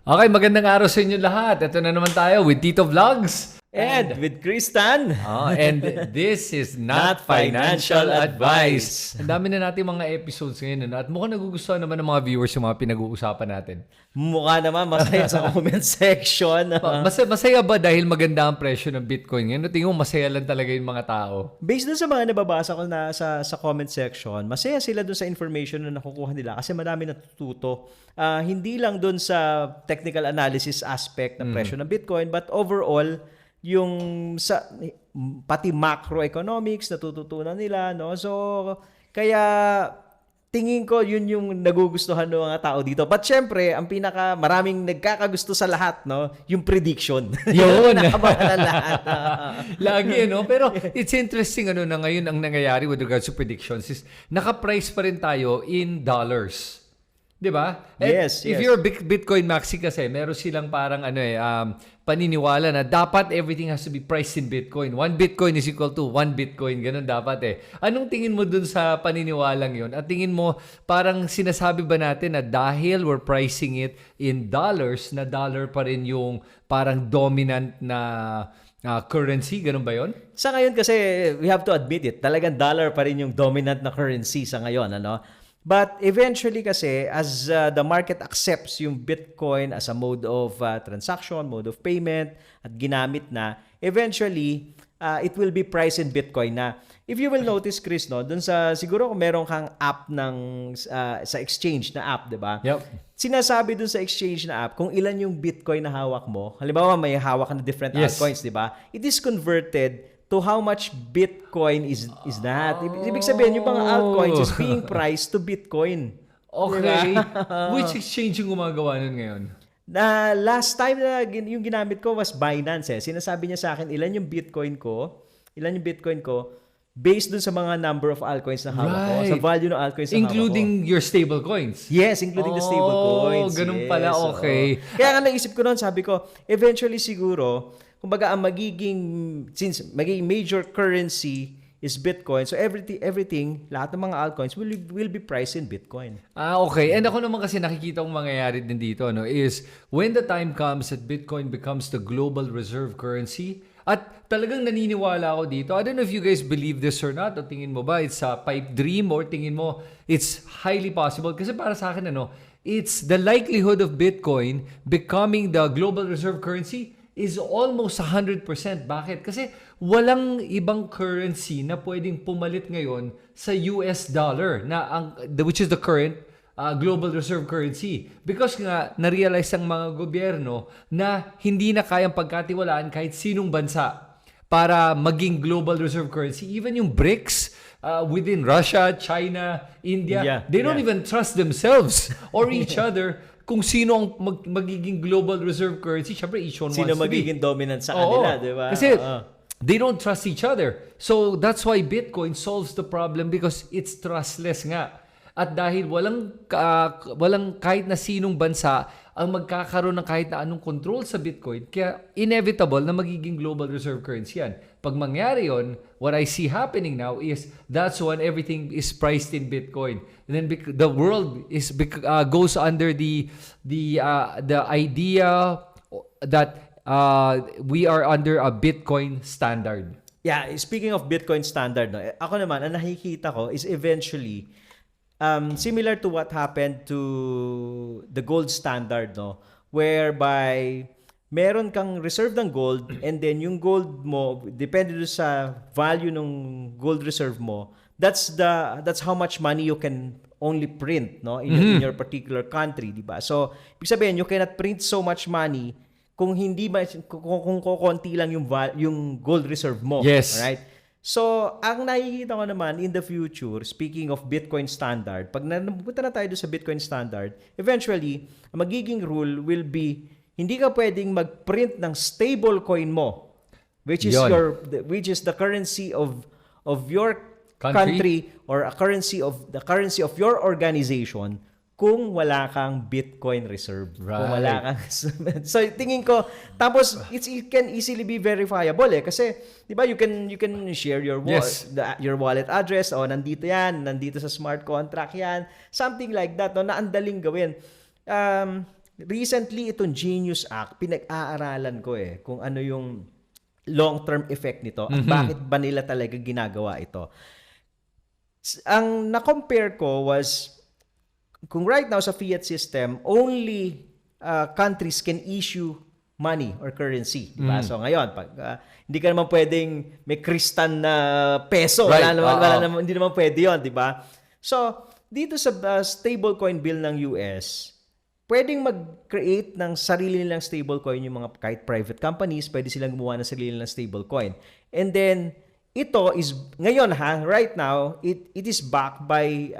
Okay, magandang araw sa inyo lahat. Ito na naman tayo with Tito Vlogs. And with Kristan. And this is not Not financial financial advice. advice. Ang dami na natin mga episodes ngayon. At mukhang nagugustuhan naman ng mga viewers yung mga pinag-uusapan natin. Mukha naman masaya sa comment section. Masaya ba dahil maganda ang presyo ng Bitcoin ngayon? Tingin mo masaya lang talaga yung mga tao? Based dun sa mga nababasa ko na sa comment section, masaya sila dun sa information na nakukuha nila kasi madami natututo. Hindi lang dun sa technical analysis aspect ng presyo ng Bitcoin, but overall, yung sa pati macroeconomics natututunan nila, no? So kaya tingin ko yun yung nagugustuhan ng mga tao dito. But syempre, ang pinaka maraming nagkakagusto sa lahat, no, yung prediction. Yun. Nakabangan na lahat. Lagi, no? Pero it's interesting na ngayon ang nangyayari with regards to predictions is naka-price pa rin tayo in dollars. 'Di ba? Yes, If you're a Bitcoin maxi kasi, meron silang parang paniniwala na dapat everything has to be priced in Bitcoin. 1 Bitcoin is equal to 1 Bitcoin. Ganun dapat eh. Anong tingin mo dun sa paniniwalang yun? At tingin mo, parang sinasabi ba natin na dahil we're pricing it in dollars, na dollar pa rin yung parang dominant na currency? Ganun ba yun? Sa ngayon kasi, we have to admit it, talagang dollar pa rin yung dominant na currency sa ngayon, ano? But eventually kasi, as the market accepts yung Bitcoin as a mode of transaction, mode of payment, at ginamit na, eventually, it will be priced in Bitcoin na. If you will notice, Chris, no, dun sa, siguro kung meron kang app sa exchange na app, di ba? Yep. Sinasabi dun sa exchange na app kung ilan yung Bitcoin na hawak mo. Halimbawa, may hawak ka na different Yes. altcoins, di ba? It is converted to how much Bitcoin is that. Ibig sabihin, yung mga altcoins is being priced to Bitcoin. Okay. Which exchange yung gumagawa nun ngayon? Na last time na yung ginamit ko was Binance eh. Sinasabi niya sa akin ilan yung Bitcoin ko based dun sa mga number of altcoins na hawak ko, sa value ng altcoins na hawak ko. Including your stable coins? Yes, including the stable coins. Ganun yes, pala, okay. Kaya nga naisip ko noon, sabi ko, eventually siguro, kumbaga ang since magiging major currency is Bitcoin, so everything, lahat ng mga altcoins will be priced in Bitcoin. Okay. And ako naman kasi nakikita kong mangyayari din dito, no, is when the time comes that Bitcoin becomes the global reserve currency, at talagang naniniwala ako dito. I don't know if you guys believe this or not, o tingin mo ba it's a pipe dream, or tingin mo it's highly possible? Kasi para sa akin, it's the likelihood of Bitcoin becoming the global reserve currency is almost 100%. Bakit? Kasi walang ibang currency na pwedeng pumalit ngayon sa US dollar, which is the current global reserve currency. Because nga, na-realize ang mga gobyerno na hindi na kayang pagkatiwalaan kahit sinong bansa para maging global reserve currency. Even yung BRICS, within Russia, China, India, they don't even trust themselves or each other kung sino ang magiging global reserve currency. Syempre, each one Sino wants to be. magiging dominant sa kanila, di ba? Kasi they don't trust each other. So that's why Bitcoin solves the problem because it's trustless nga. At dahil walang kahit na sinong bansa ang magkakaroon ng kahit na anong control sa Bitcoin, kaya inevitable na magiging global reserve currency yan. Pag mangyari yon, what I see happening now is that's when everything is priced in Bitcoin. And then the world goes under the idea that we are under a Bitcoin standard. Yeah, speaking of Bitcoin standard, no, ako naman, ang nakikita ko is eventually, similar to what happened to the gold standard, no, whereby meron kang reserve ng gold and then yung gold mo, depende sa value ng gold reserve mo, that's how much money you can only print, no, in your particular country, di ba? So, ibig sabihin, you cannot print so much money kung konti lang yung gold reserve mo. Yes. Alright? So, ang nakikita ko naman in the future, speaking of Bitcoin standard, pag napunta na tayo sa Bitcoin standard, eventually, ang magiging rule will be, hindi ka pwedeng mag-print ng stable coin mo, which is the currency of your country or the currency of your organization, kung wala kang Bitcoin reserve. Right. Kung wala kang so tingin ko, tapos it can easily be verifiable kasi 'di ba you can share your your wallet address, nandito sa smart contract yan, something like that, na ang daling gawin. recently itong Genius Act, pinag-aaralan ko kung ano yung long-term effect nito at bakit ba nila talaga ginagawa ito. Ang na-compare ko was, kung right now sa fiat system, only countries can issue money or currency. Diba? So ngayon, pag hindi ka naman pwedeng may kristan na peso. Right. Wala naman, hindi naman pwede yun. Diba? So, dito sa stablecoin bill ng US, pwedeng mag-create ng sarili nilang stablecoin yung mga kahit private companies, pwede silang gumawa ng sarili nilang stablecoin. And then, ito is, ngayon right now, it is backed by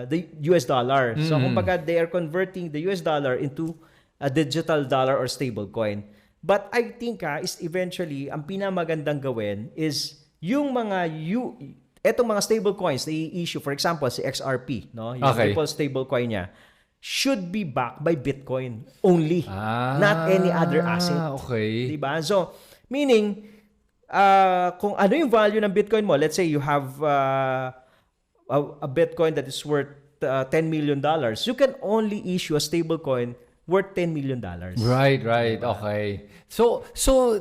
the US dollar. So, kumbaga, they are converting the US dollar into a digital dollar or stablecoin. But I think is eventually, ang pinamagandang gawin is yung mga etong mga stablecoins na i-issue, for example, si XRP, no? Yung Ripple stablecoin niya, should be backed by Bitcoin only, not any other asset. Okay. Diba? So, meaning, kung ano yung value ng Bitcoin mo, let's say you have a Bitcoin that is worth $10 million, you can only issue a stablecoin worth $10 million. Right. Okay. So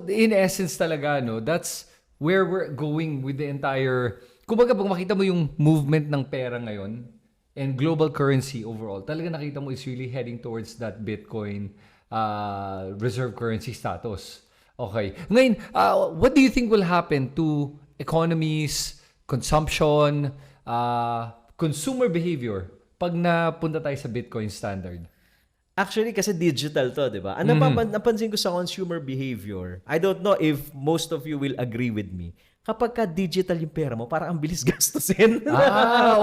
in essence talaga, no, that's where we're going with the entire, kumbaga pag makita mo yung movement ng pera ngayon and global currency overall, talaga nakita mo is really heading towards that Bitcoin reserve currency status. Okay. Ngayon, what do you think will happen to economies, consumption, consumer behavior pag napunta tayo sa Bitcoin standard? Actually, kasi digital to, di ba? Ano pa napansin ko sa consumer behavior, I don't know if most of you will agree with me. Kapag ka digital yung pera mo, parang ang bilis gastusin.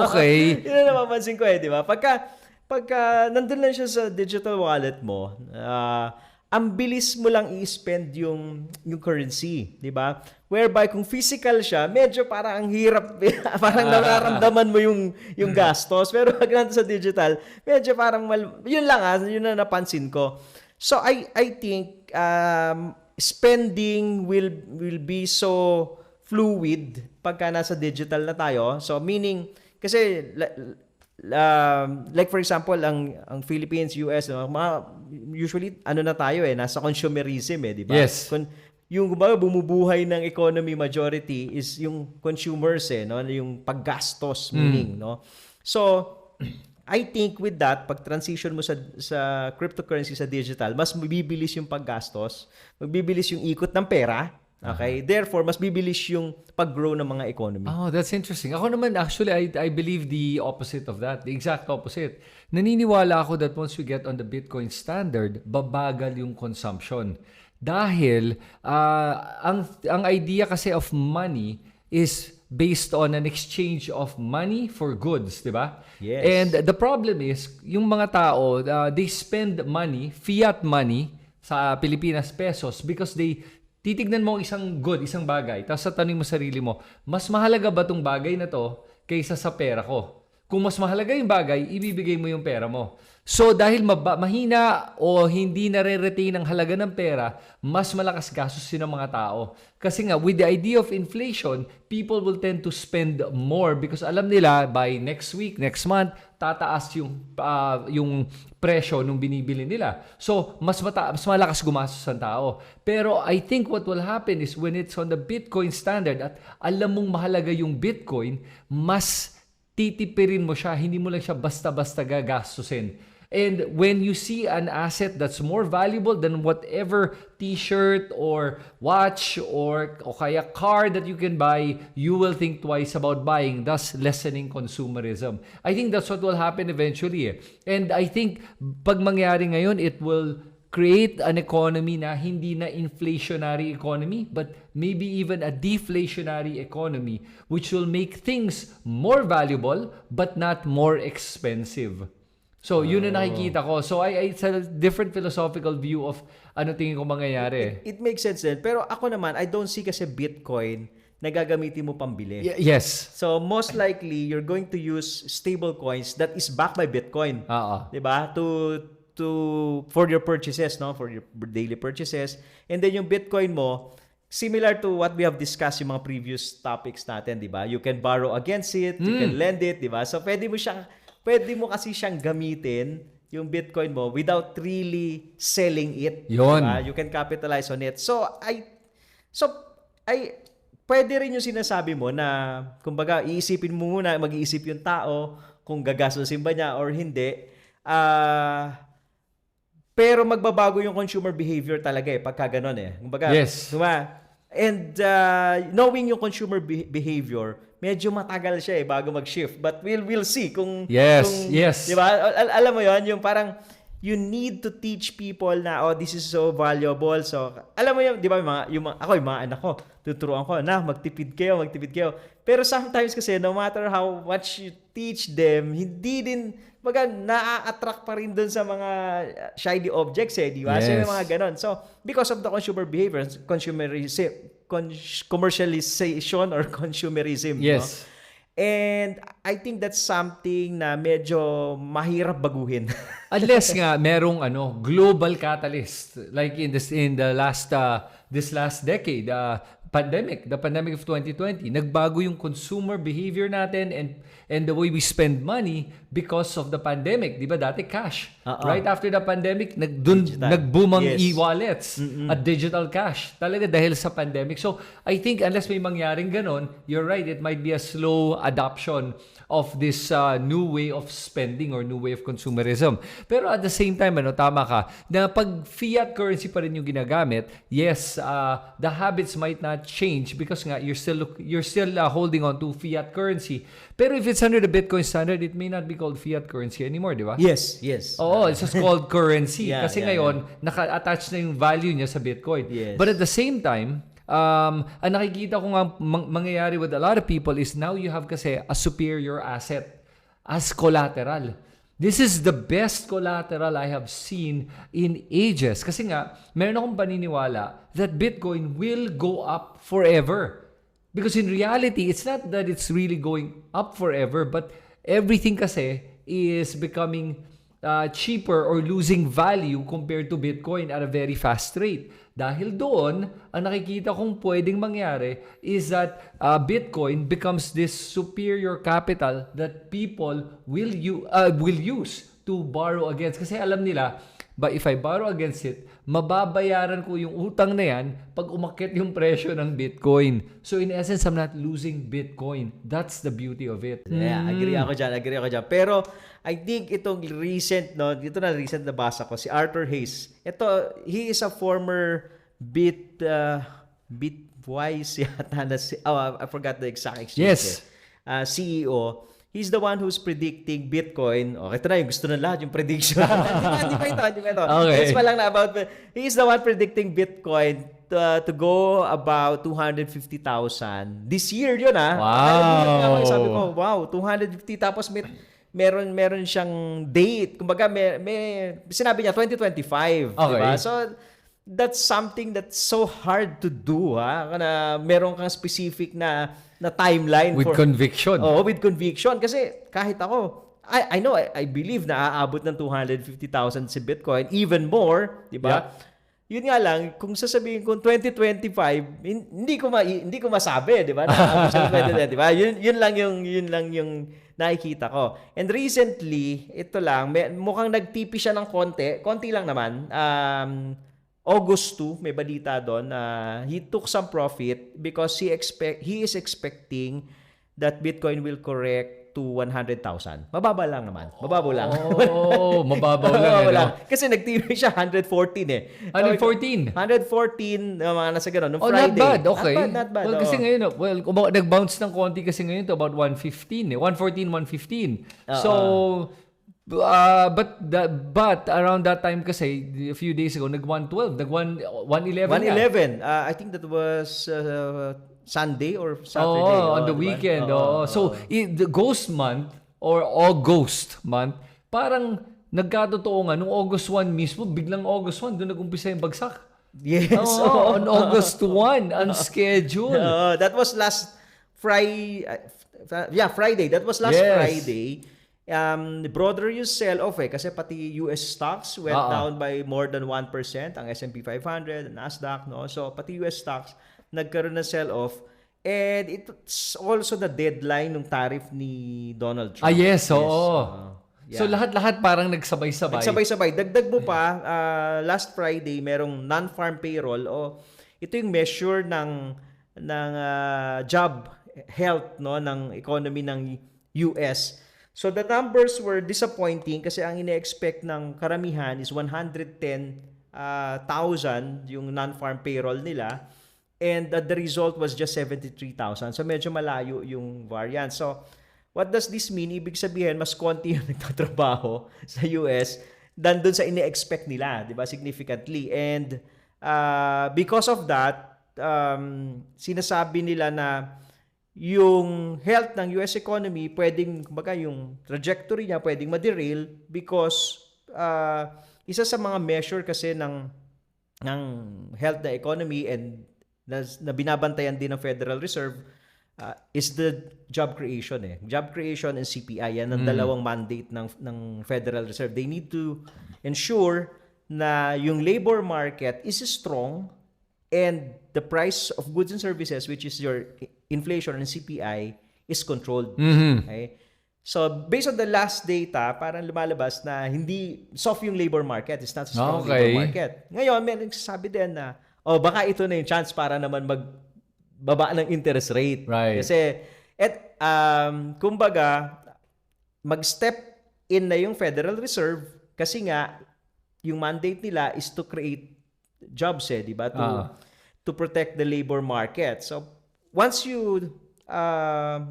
Okay. Yun ang napapansin ko di ba? Pagka nandun lang siya sa digital wallet mo, ang bilis mo lang i-spend yung currency, di ba? Whereby kung physical siya, medyo parang ang hirap, parang nararamdaman mo yung gastos. Pero pag nandun sa digital, medyo parang yun lang yun na napansin ko. So I think spending will be so fluid pagka nasa digital na tayo. So meaning kasi like for example ang Philippines, US, usually na tayo nasa consumerism di ba? Yes. Yung bumubuhay ng economy majority is yung consumers no, yung paggastos meaning no. So I think with that pag transition mo sa cryptocurrency sa digital, mas mabibilis yung paggastos, magbibilis yung ikot ng pera. Okay? Therefore, mas bibilis yung pag-grow ng mga economy. Oh, that's interesting. Ako naman, actually, I believe the opposite of that. The exact opposite. Naniniwala ako that once we get on the Bitcoin standard, babagal yung consumption. Dahil, ang idea kasi of money is based on an exchange of money for goods, di ba? Yes. And the problem is, yung mga tao, they spend money, fiat money, sa Pilipinas pesos because they titignan mo isang good, isang bagay, tapos sa tanong mo sarili mo, mas mahalaga ba tong bagay na to kaysa sa pera ko? Kung mas mahalaga yung bagay, ibibigay mo yung pera mo. So dahil mahina o hindi nare-retain ang halaga ng pera, mas malakas gastusin ng mga tao. Kasi nga, with the idea of inflation, people will tend to spend more because alam nila by next week, next month, tataas yung presyo nung binibili nila. So, mas malakas gumastos ang tao. Pero I think what will happen is when it's on the Bitcoin standard at alam mong mahalaga yung Bitcoin, mas titipirin mo siya, hindi mo lang siya basta-basta gagastusin. And when you see an asset that's more valuable than whatever t-shirt or watch or kaya car that you can buy, you will think twice about buying, thus lessening consumerism. I think that's what will happen eventually. And I think pag mangyari ngayon, it will create an economy na hindi na inflationary economy, but maybe even a deflationary economy, which will make things more valuable but not more expensive. So, yun na nakikita ko. So, it's a different philosophical view of ano tingin ko mangyayari. It makes sense din. Pero ako naman, I don't see kasi Bitcoin na gagamitin mo pambili. Yes. So, most likely, you're going to use stable coins that is backed by Bitcoin. Diba? For your purchases, no? For your daily purchases. And then yung Bitcoin mo, similar to what we have discussed yung mga previous topics natin, diba? You can borrow against it, you can lend it, diba? So, pwede mo kasi siyang gamitin yung Bitcoin mo without really selling it. Yun. Diba? You can capitalize on it. So pwede rin yung sinasabi mo na kumbaga iisipin mo muna, mag-iisip yung tao kung gagastusin ba niya or hindi. Pero magbabago yung consumer behavior talaga pagka ganun Kumbaga, Yes. diba? And knowing yung consumer behavior, medyo matagal siya bago mag-shift. But we'll see kung Yes, kung, yes. 'di ba? Alam mo 'yon, yung parang you need to teach people na this is so valuable. So, alam mo 'di ba, yung mga anak ko, tuturuan ko na magtipid kayo. Pero sometimes kasi no matter how much you teach them, hindi din na-attract pa rin dun sa mga shiny objects di ba? So, Yes. yung mga ganon. So, because of the consumer behavior, commercialization or consumerism, Yes. no? And I think that's something na medyo mahirap baguhin. Unless nga merong global catalyst like in the last this last decade, the pandemic of 2020, nagbago yung consumer behavior natin and the way we spend money because of the pandemic. 'Di ba dati cash? Right after the pandemic, nagboom ang Yes. e-wallets at digital cash. Talaga dahil sa pandemic. So, I think unless may mangyaring ganon, you're right, it might be a slow adoption of this new way of spending or new way of consumerism. Pero at the same time, tama ka, na pag fiat currency pa rin yung ginagamit, yes, the habits might not change because nga you're still holding on to fiat currency. Pero if it's under the Bitcoin standard, it may not be called fiat currency anymore, di ba? Yes. Oo, it's just called currency. Yeah, Kasi yeah, ngayon, naka-attach na yung value niya sa Bitcoin. Yes. But at the same time, ang nakikita ko nga mangyayari with a lot of people is now you have kasi a superior asset as collateral. This is the best collateral I have seen in ages. Kasi nga, meron akong paniniwala that Bitcoin will go up forever. Because in reality, it's not that it's really going up forever, but everything kasi is becoming cheaper or losing value compared to Bitcoin at a very fast rate. Dahil doon, ang nakikita kong pwedeng mangyari is that Bitcoin becomes this superior capital that people will use to borrow against. Kasi alam nila, but if I borrow against it, mababayaran ko yung utang na yan pag umakyat yung presyo ng Bitcoin. So in essence, I'm not losing Bitcoin. That's the beauty of it. Yeah, agree ako dyan. Pero I think itong recent na basa ko, si Arthur Hayes. He is a former Bitwise yata na I forgot the exact exchange. Yes. CEO. He's the one who's predicting Bitcoin. Ito na yung gusto ng lahat, yung prediction. Hindi pa ito. Okay. It's pa lang na about, he's the one predicting Bitcoin to go about 250,000. This year yun Wow. Sabi ko, wow, 250 tapos meron siyang date. Kumbaga, may sinabi niya 2025. Okay. Diba? So, that's something that's so hard to do. Na meron kang specific na timeline With conviction. With conviction. Kasi kahit ako, I know, I believe na aabot ng 250,000 si Bitcoin, even more, di ba? Yeah. Yun nga lang, kung sasabihin kong 2025, hindi ko masabi, di ba? Naabot siya ng 2025. Yun lang yung nakikita ko. And recently, ito lang, mukhang nagtipi siya ng konti lang naman. August 2, may balita doon, he took some profit because he is expecting that Bitcoin will correct to 100,000. Mababaw lang naman. Mababaw lang. Mababaw lang. Kasi nag-TV siya 114 114? 114, mga nasa gano'n, no Friday. Not bad. Okay. Not bad. Well, kasi ngayon, nag-bounce ng konti kasi ngayon to about 115 114, 115. So, but around that time kasi a few days ago nag-112, nag-111. 111. I think that was Sunday or Saturday. On the weekend. So the Ghost Month or August Month, parang nagkatotoo nga nung August 1 mismo, biglang August 1 doon nag-umpisa yung bagsak. Yes. On August 1 unscheduled. That was last Friday. Friday. That was last Friday. Broader yung sell-off kasi pati US stocks went down by more than 1%, ang S&P 500, Nasdaq, no? So pati US stocks nagkaroon ng sell-off, and it's also the deadline ng tariff ni Donald Trump. Yes, oo. So lahat-lahat parang nagsabay-sabay. Nagsabay-sabay. Dagdag mo pa, last Friday, merong non-farm payroll. Ito yung measure ng job health, no, ng economy ng US. So the numbers were disappointing kasi ang ine-expect ng karamihan is 110,000 yung non-farm payroll nila. And the result was just 73,000. So medyo malayo yung variance. So what does this mean? Ibig sabihin, mas konti yung nagtatrabaho sa US than dun sa ine-expect nila, di ba? Significantly. And because of that, sinasabi nila na yung health ng US economy, pwedeng, kumbaga, yung trajectory niya pwedeng ma-derail because isa sa mga measure kasi ng health na economy and na binabantayan din ng Federal Reserve is the job creation. Job creation and CPI, yan ang dalawang mandate ng Federal Reserve. They need to ensure na yung labor market is strong and the price of goods and services, which is your inflation and CPI, is controlled. Okay? So, based on the last data, parang lumalabas na hindi soft yung labor market. It's not a strong labor market. Ngayon, may nagsasabi din na baka ito na yung chance para naman magbaba ng interest rate. Right. Kasi, kumbaga, mag-step in na yung Federal Reserve kasi nga, yung mandate nila is to create jobs, di ba? To protect the labor market. So, once you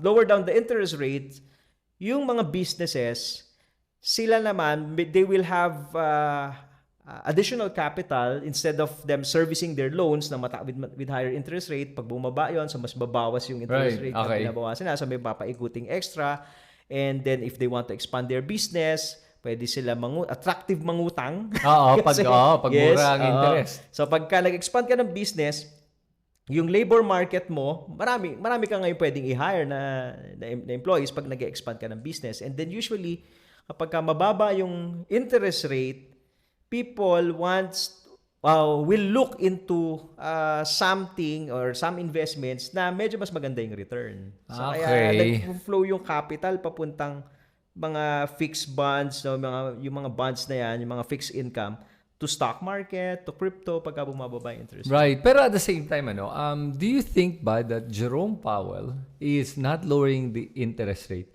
lower down the interest rate, yung mga businesses, sila naman, they will have additional capital instead of them servicing their loans na with higher interest rate. Pag bumaba yun, so mas babawas yung interest rate na binabawasan na, so may papaikuting extra. And then if they want to expand their business, pwede sila attractive mangutang. Pag mura ang interest. So pagka nag-expand ka ng business, yung labor market mo, marami ka ngayon pwedeng i-hire na employees pag nag-expand ka ng business. And then usually, kapag mababa yung interest rate, people will look into something or some investments na medyo mas maganda yung return. So kaya nag-flow yung capital papuntang mga fixed bonds, no, yung mga bonds na yan, yung mga fixed income, to stock market, to crypto, pagka bumababa yung interest. Right. Pero at the same time, do you think ba that Jerome Powell is not lowering the interest rate?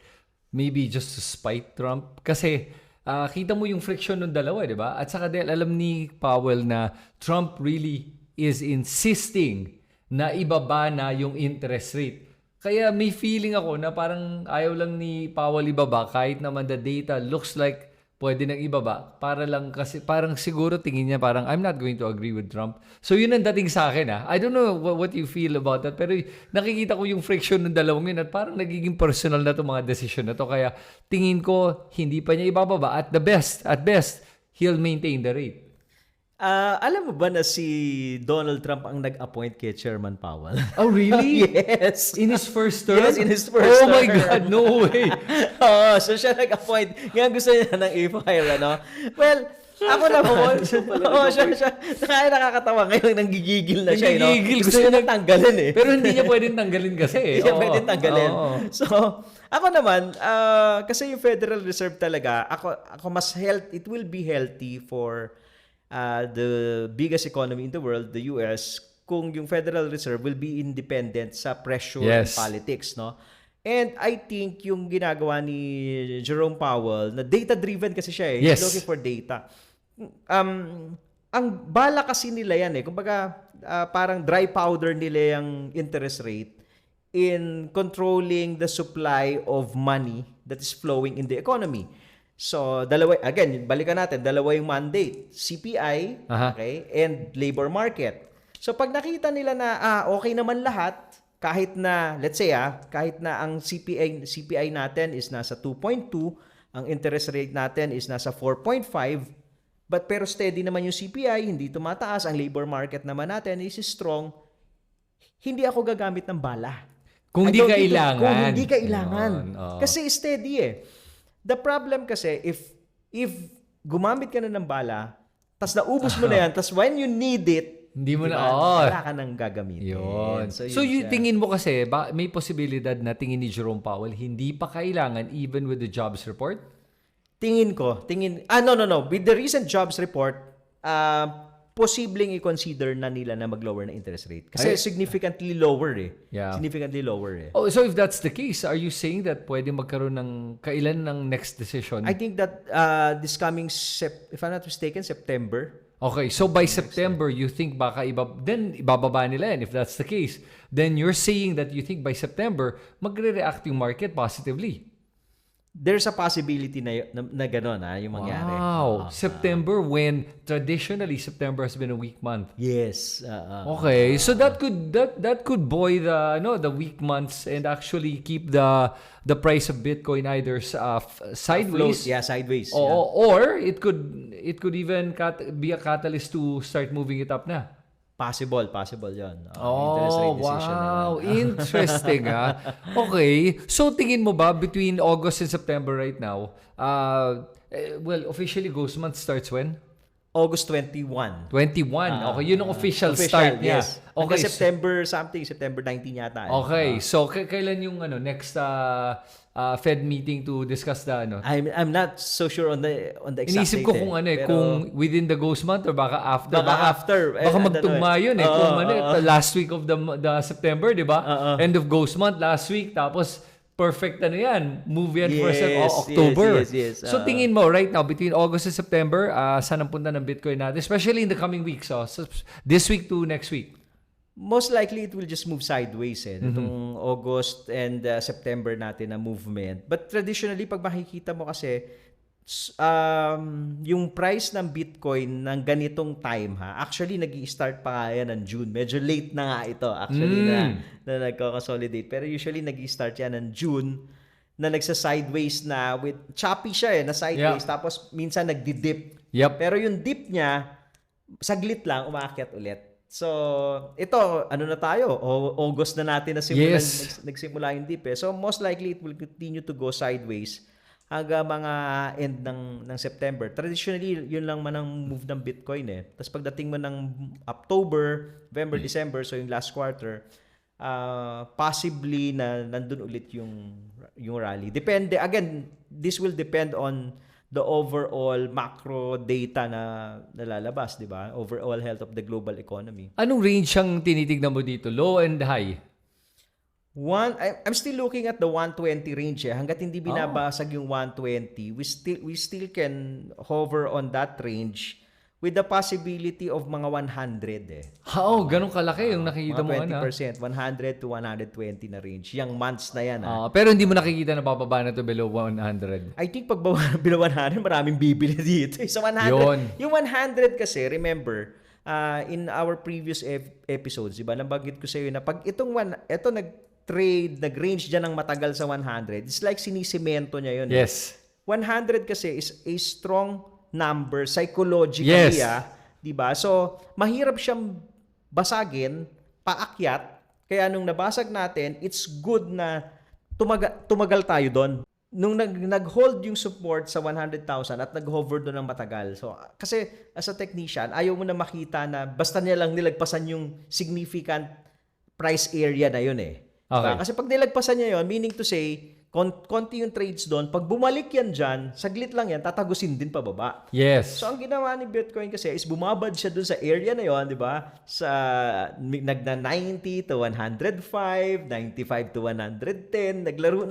Maybe just to spite Trump? Kasi kita mo yung friction ng dalawa, di ba? At saka dahil alam ni Powell na Trump really is insisting na ibaba na yung interest rate. Kaya may feeling ako na parang ayaw lang ni Powell ibaba kahit naman the data looks like pwede nang ibaba. Para lang kasi parang siguro tingin niya parang I'm not going to agree with Trump. So yun ang dating sa akin. I don't know what you feel about that. Pero nakikita ko yung friction ng dalawang yun at parang nagiging personal na to mga decision na to. Kaya tingin ko hindi pa niya ibababa. At best, he'll maintain the rate. Alam mo ba na si Donald Trump ang nag-appoint kay Chairman Powell? Oh, really? Yes. In his first term? Yes, in his first term. Oh my God, no way. So siya nag-appoint. Ngayon gusto niya ng i-fire, ano? Well, ako naman. Siya. Nakakatawa ngayon, nanggigigil na siya. Gusto niya nang tanggalin eh. Pero hindi niya pwedeng tanggalin kasi. Hindi niya pwedeng tanggalin. So, ako naman, kasi yung Federal Reserve talaga, ako mas it will be healthy for the biggest economy in the world, the US, kung yung Federal Reserve will be independent sa pressure and politics, no? And I think yung ginagawa ni Jerome Powell, na data-driven kasi siya He's looking for data. Ang bala kasi nila yan kumbaga, parang dry powder nila yung interest rate in controlling the supply of money that is flowing in the economy. So, balikan natin, dalawa yung mandate, CPI, okay, and labor market. So, pag nakita nila na okay naman lahat, kahit na, let's say, kahit na ang CPI natin is nasa 2.2, ang interest rate natin is nasa 4.5, pero steady naman yung CPI, hindi tumataas, ang labor market naman natin is strong, hindi ako gagamit ng bala. Kung hindi kailangan. Kung hindi kailangan. Kasi steady The problem kasi, if gumamit ka na ng bala, tas naubos mo na yan, tas when you need it, hindi mo wala ka nang gagamitin. Yun. So yung tingin mo kasi, may posibilidad na tingin ni Jerome Powell, hindi pa kailangan even with the jobs report? No. With the recent jobs report, posibleng i-consider na nila na mag-lower na interest rate. Kasi significantly lower eh. Yeah. Significantly lower eh. Oh, so if that's the case, are you saying that pwede magkaroon ng kailan ng next decision? I think that this coming, if I'm not mistaken, September. Okay, so by September, you think baka then ibababa nila yan if that's the case. Then you're saying that you think by September, magre-react yung market positively. There's a possibility na gano'n yung mangyari. Wow. September when traditionally September has been a weak month. Yes. Okay, so that could buoy the weak months and actually keep the price of Bitcoin either sideways. Sideways. Or it could even be a catalyst to start moving it up na. Possible 'yon. Oh, decision wow. Interesting, Okay. So, tingin mo ba between August and September right now, officially Ghost Month starts when? August 21. 21. Okay, yun ang official start niya. Yes. Okay. September 19 yata. Okay. So, kailan yung next Fed meeting to discuss the I'm not so sure on the exact Inisip ko kung kung within the Ghost Month or baka after. Baka magtugma yun kung last week of the September, di ba? End of Ghost Month last week, tapos perfect move yan for October. Yes. So tingin mo right now between August and September, saan ang punta ng Bitcoin natin, especially in the coming weeks, so this week to next week? Most likely it will just move sideways itong August and September natin na movement. But traditionally pag makikita mo kasi yung price ng Bitcoin ng ganitong time actually nag-i-start pa nga yan ng June. Medyo late na nga ito actually na nagko-consolidate. Pero usually nag-i-start yan ng June na nagsa-sideways na with choppy siya na sideways tapos minsan nagdi-dip. Yep. Pero yung dip niya saglit lang umaakyat ulit. So, ito, na tayo? August na natin nagsimula yung dip. So, most likely, it will continue to go sideways hanggang mga end ng September. Traditionally, yun lang man ang move ng Bitcoin Tapos pagdating mo ng October, November, December, so yung last quarter, possibly na nandun ulit yung rally. Depende, again, this will depend on the overall macro data na nalalabas, di ba? Overall health of the global economy. Anong range ang tinitignan mo dito? Low and high? I'm still looking at the 120 range Hanggat hindi binabasag yung 120, we still can hover on that range with the possibility of mga 100 ganun kalaki yung nakikita mo 20%, 100 to 120 na range. Yung months na yan pero hindi mo nakikita na bababa na to below 100. I think pag below 100, maraming bibili dito. Sa 100, yung 100 kasi, remember, in our previous episodes, diba, nabanggit ko sa iyo na pag ito nag-range dyan ng matagal sa 100, it's like sinisemento niya yun. Yes. 100 kasi is a strong number psychologically, di ba? So, mahirap siyang basagin, paakyat. Kaya nung nabasag natin, it's good na tumagal tayo doon. Nung nag-hold yung support sa 100,000 at nag-hover doon ng matagal. So, kasi as a technician, ayaw mo na makita na basta niya lang nilagpasan yung significant price area na yun Okay. Kasi pag nilagpasan niya yun, meaning to say, konti yung trades doon. Pag bumalik yan dyan, saglit lang yan, tatagusin din pababa. Yes. So, ang ginawa ni Bitcoin kasi is bumabad siya doon sa area na yon, di ba? Nagna 90 to 105, 95 to 110, naglaro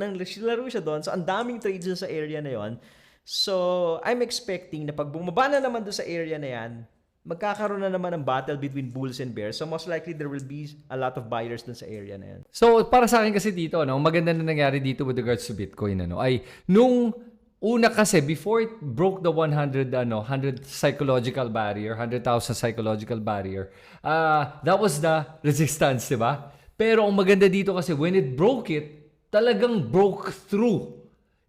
siya doon. So, ang daming trades doon sa area na yon. So, I'm expecting na pag bumaba na naman doon sa area na yan, magkakaroon na naman ng battle between bulls and bears. So, most likely, there will be a lot of buyers dun sa area na yan. So, para sa akin kasi dito, maganda na nangyari dito with regards to Bitcoin, ay nung una kasi, before it broke the 100 psychological barrier, 100,000 psychological barrier, that was the resistance, di ba? Pero ang maganda dito kasi, when it broke it, talagang broke through.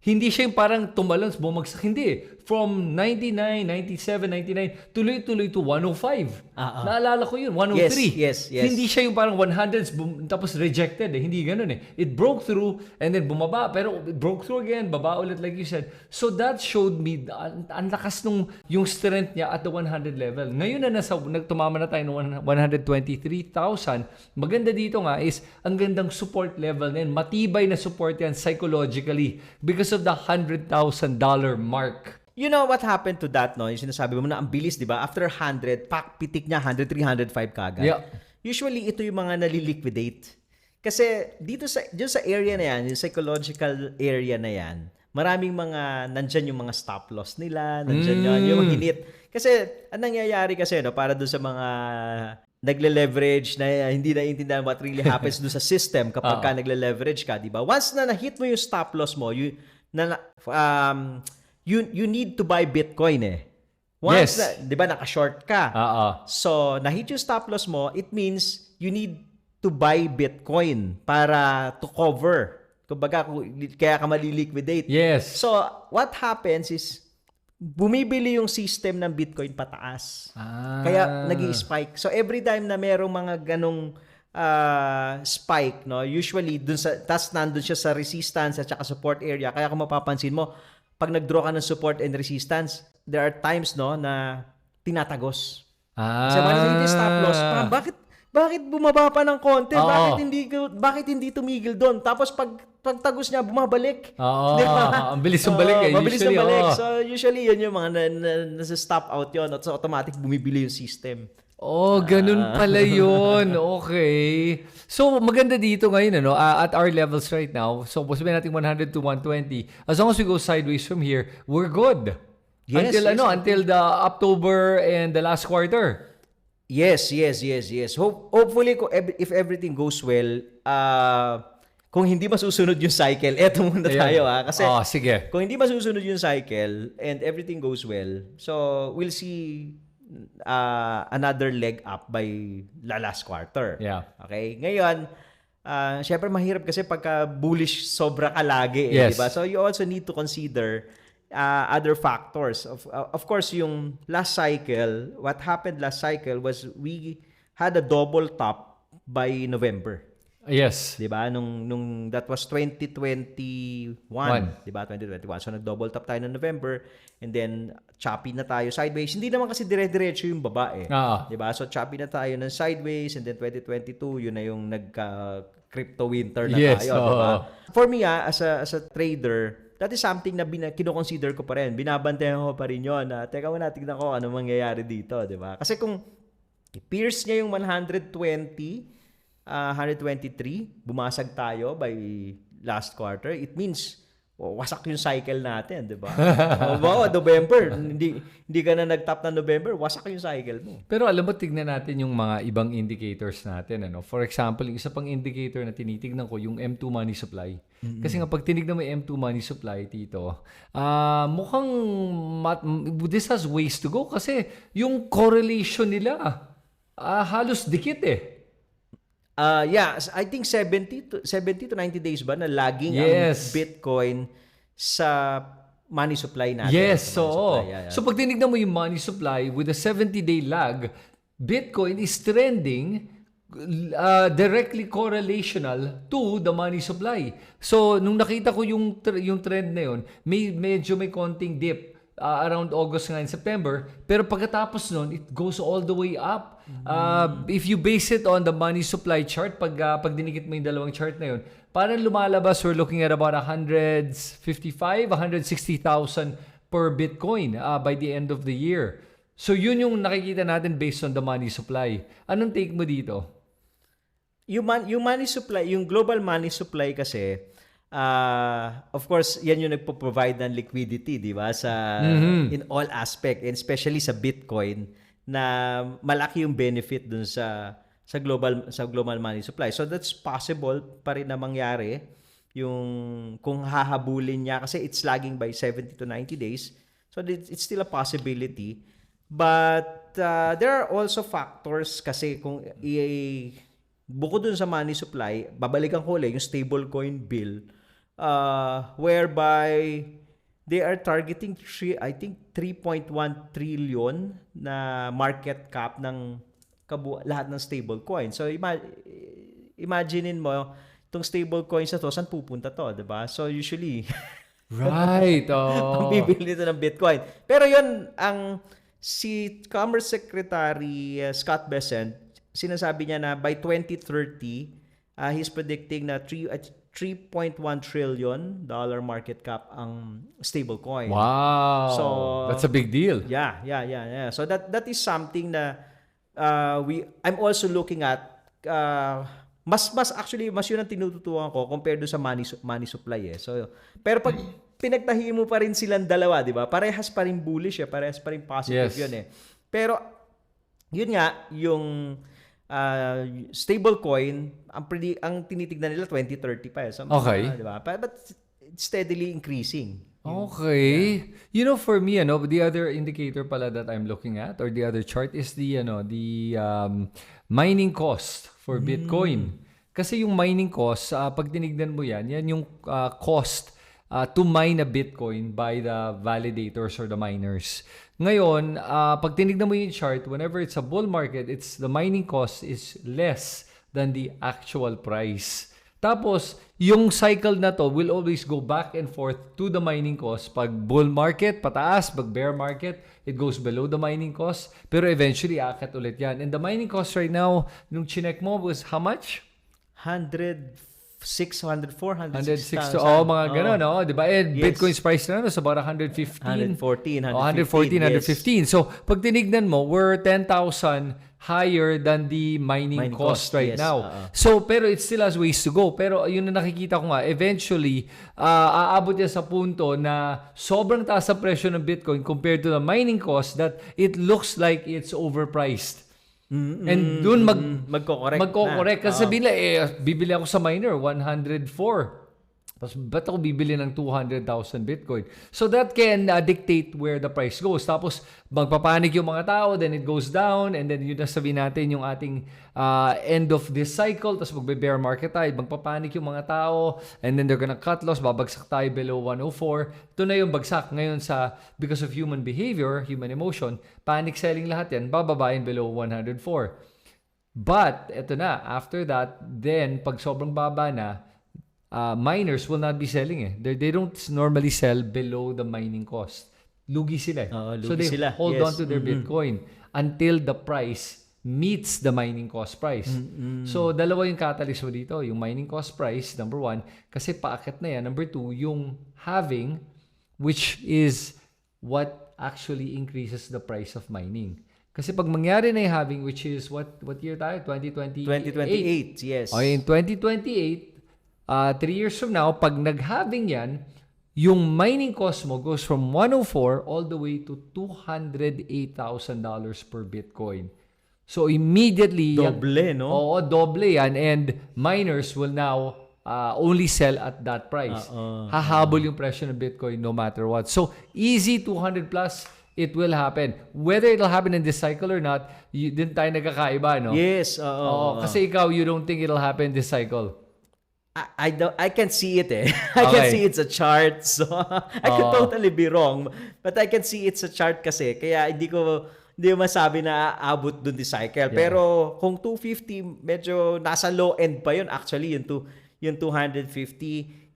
Hindi siya yung parang tumalon, bumagsak. Hindi. from 99, 97, 99, tuloy-tuloy to 105. Naalala ko yun, 103. Yes. Hindi siya yung parang 100s tapos rejected eh. Hindi ganun eh. It broke through and then bumaba pero it broke through again, baba ulit like you said. So that showed me ang lakas nung yung strength niya at the 100 level. Ngayon na nagtumama na tayo ng 123,000. Maganda dito nga is ang gandang support level na yun. Matibay na support yan psychologically because of the $100,000 mark. You know what happened to that, no? Yung sinasabi mo na ang bilis, di ba? After 100, pitik niya 100, 305 kagad. Yeah. Usually, ito yung mga naliliquidate. Kasi dito dyan sa area na yan, yung psychological area na yan, maraming mga, nandyan yung mga stop loss nila, nandyan yung hinit. Kasi, ang nangyayari kasi, no, para doon sa mga nagle-leverage na hindi naiintindihan what really happens doon sa system kapag ka nagle-leverage ka, di ba? Once na na-hit mo yung stop loss mo, you need to buy Bitcoin eh. Once na, di ba, naka-short ka. So, na-hit yung stop loss mo, it means you need to buy Bitcoin para to cover. Kumbaga, kaya ka maliliquidate. Yes. So, what happens is, bumibili yung system ng Bitcoin pataas. Kaya nag-i-spike. So, every time na merong mga ganong spike, no, usually, tas nandun siya sa resistance at saka support area. Kaya kung mapapansin mo, pag nag-draw ka ng support and resistance, there are times, no, na tinatagos. Kasi yung stop loss, bakit bumaba pa ng konti? Bakit hindi tumigil doon? Tapos pagtagos niya, bumabalik. Diba? Ang bilis ng balik eh. Mabilis ng balik. So usually, yun yung mga nasa-stop out yun. At so automatic bumibili yung system. Ganun pala yun. Okay. So, maganda dito ngayon, ano, at our levels right now. So, sabihin natin 100 to 120. As long as we go sideways from here, we're good. Yes, until the October and the last quarter. Yes. Hopefully, if everything goes well, kung hindi masusunod yung cycle, eto muna tayo Kasi sige. Kung hindi masusunod yung cycle and everything goes well, so we'll see another leg up by last quarter. Yeah. Okay? Ngayon, syempre mahirap kasi pagka bullish sobra ka lagi, Yes. di ba? So you also need to consider other factors. Of course, yung last cycle, what happened last cycle was we had a double top by November. Yes. 'Di ba? Nung that was 2021, 'di ba? 2021. So nag-double top tayo noong November and then choppy na tayo sideways. Hindi naman kasi dire-diretso yung baba eh. 'Di ba? So choppy na tayo ng sideways and then 2022 yun na yung nagka-crypto winter na tayo, 'di ba? For me as a trader, that is something na kino-consider ko pa rin. Binabantayan ko pa rin 'yon. Teka muna, tignan ko ano mangyayari dito, 'di ba? Kasi kung i-pierce niya yung 123, bumasag tayo by last quarter, it means wasak yung cycle natin, di ba? November, hindi ka na nag-top na November, wasak yung cycle mo. Pero alam mo, tignan natin yung mga ibang indicators natin. Ano? For example, yung isa pang indicator na tinitignan ko, yung M2 money supply. Kasi nga, pag tinignan mo yung M2 money supply, Tito, mukhang this has ways to go kasi yung correlation nila, halos dikit eh. I think 70 to 90 days ba na laging ang Bitcoin sa money supply natin. Yes, so So pag tinignan mo yung money supply with a 70-day lag, Bitcoin is trending directly correlational to the money supply. So nung nakita ko yung trend na yun, medyo may konting dip around August nga in September, pero pagkatapos nun, it goes all the way up. If you base it on the money supply chart, pag dinikit mo yung dalawang chart na yun, parang lumalabas, we're looking at about 155,000, 160,000 per Bitcoin by the end of the year. So yun yung nakikita natin based on the money supply. Anong take mo dito? Yung money supply, yung global money supply kasi, of course, yan yung nagpo-provide ng liquidity, di ba? In all aspect, and especially sa Bitcoin, na malaki yung benefit dun sa global money supply. So that's possible pa rin na mangyari yung kung hahabulin niya kasi it's lagging by 70 to 90 days. So it's still a possibility. But there are also factors kasi kung bukod dun sa money supply, babalikan ko ulit yung stablecoin bill, whereby they are targeting I think 3.1 trillion na market cap ng lahat ng stable coin. So imaginein mo itong stable coins na to, saan pupunta to, 'di ba? So usually Right. ang Oh. bibili nito ng Bitcoin. Pero 'yun ang si Commerce Secretary Scott Bessent, sinasabi niya na by 2030, he's predicting na 3.1 trillion dollar market cap ang stablecoin. Wow. So, that's a big deal. Yeah. So that is something na I'm also looking at mas yun ang tinututukan ko compared do sa money supply eh. So pero pag pinagtahi mo pa rin silang dalawa, 'di ba? Parehas pa rin bullish eh, parehas pa rin positive Yes. yun eh. Pero yun nga yung stablecoin ang tinitignan nila 2030 pa eh. Okay. 'Di ba? But it's steadily increasing. Okay. You know, for me, the other indicator pala that I'm looking at or the other chart is the mining cost for Bitcoin. Kasi yung mining cost, pag tinignan mo yan yung cost to mine a Bitcoin by the validators or the miners. Ngayon, pag tinignan mo yung chart, whenever it's a bull market, the mining cost is less than the actual price. Tapos, yung cycle na to will always go back and forth to the mining cost. Pag bull market, pataas. Pag bear market, it goes below the mining cost. Pero eventually, akit ulit yan. And the mining cost right now, nung chinek mo, was how much? 104, 106,000. 160. Mga gano'n, no? Diba? And Yes. Bitcoin's price na so about 115. 114, 114, 115. So, pag tinignan mo, we're 10,000 higher than the mining cost right yes. now. So, pero it still has ways to go. Pero yun na nakikita ko nga, eventually, aabot yan sa punto na sobrang taas sa presyo ng Bitcoin compared to the mining cost that it looks like it's overpriced. And dun magko-correct. Kasi bibili ako sa miner, 104. Tapos, ba't ako bibili ng 200,000 Bitcoin? So, that can dictate where the price goes. Tapos, magpapanik yung mga tao, then it goes down, and then yun na sabihin natin yung ating end of this cycle, tapos magbe-bear market tayo, magpapanik yung mga tao, and then they're gonna cut loss, babagsak tayo below 104. Ito na yung bagsak ngayon because of human behavior, human emotion, panic selling lahat yan, bababayin below 104. But, eto na, after that, then, pag sobrang baba na, miners will not be selling eh. They don't normally sell below the mining cost. Lugi sila eh. So they hold on to their Bitcoin until the price meets the mining cost price. So dalawa yung catalyst mo dito. Yung mining cost price, number one, kasi paakit na yan. Number two, yung halving, which is what actually increases the price of mining. Kasi pag mangyari na yung halving, which is what year tayo? 2028. 2028, yes. Okay, in 2028, 3 years from now, pag nag-halving yan, yung mining cost mo goes from 104 all the way to $208,000 per Bitcoin. So immediately, Doble, no? Oo, doble yan. And miners will now only sell at that price. Hahabol yung presyo ng Bitcoin no matter what. So easy 200 plus, it will happen. Whether it'll happen in this cycle or not, din tayo nagkakaiba, no? Yes, Kasi ikaw, you don't think it'll happen this cycle. I can see it eh. I can see it's a chart. So I could totally be wrong. But I can see it's a chart kasi. Kaya hindi ko masabi na aabot dun di cycle. Yeah. Pero kung 250, medyo nasa low end pa yun. Actually, yung 250,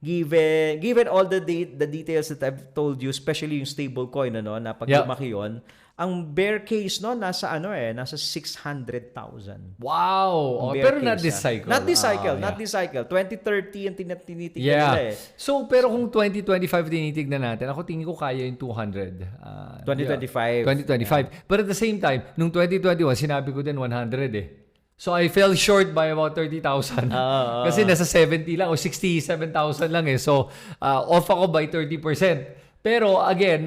given all the details that I've told you, especially yung stable coin, na pag lumaki yun, ang bear case nasa 600,000. Wow. Pero not this cycle. Not this cycle. 2030 ang tinitignan nila eh. So, pero kung 2025 tinitignan natin, ako tingin ko kaya yung 200. 2025. 2025. But at the same time, nung 2021, sinabi ko din 100 eh. So, I fell short by about 30,000. Kasi nasa 70 lang o 67,000 lang eh. So, off ako by 30%. Pero again,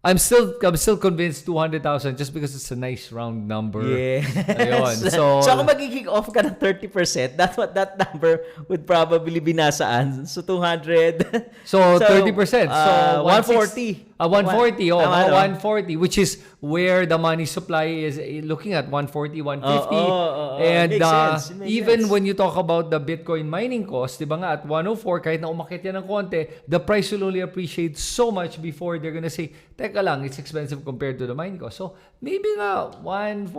I'm still convinced 200,000 just because it's a nice round number. Yeah. Ayun. So kung magiging off ka ng 30%, that number would probably be nasaan? So 200. So 30%. So 140. 140, Tama, no? 140, which is where the money supply is looking at 140, 150. And Makes sense. Makes even sense. when you talk about the Bitcoin mining cost, di ba nga, at 104, kahit na umakit yan ng konti, the price will only appreciate so much before they're gonna say, teka lang, it's expensive compared to the mining cost. So, maybe nga, 140,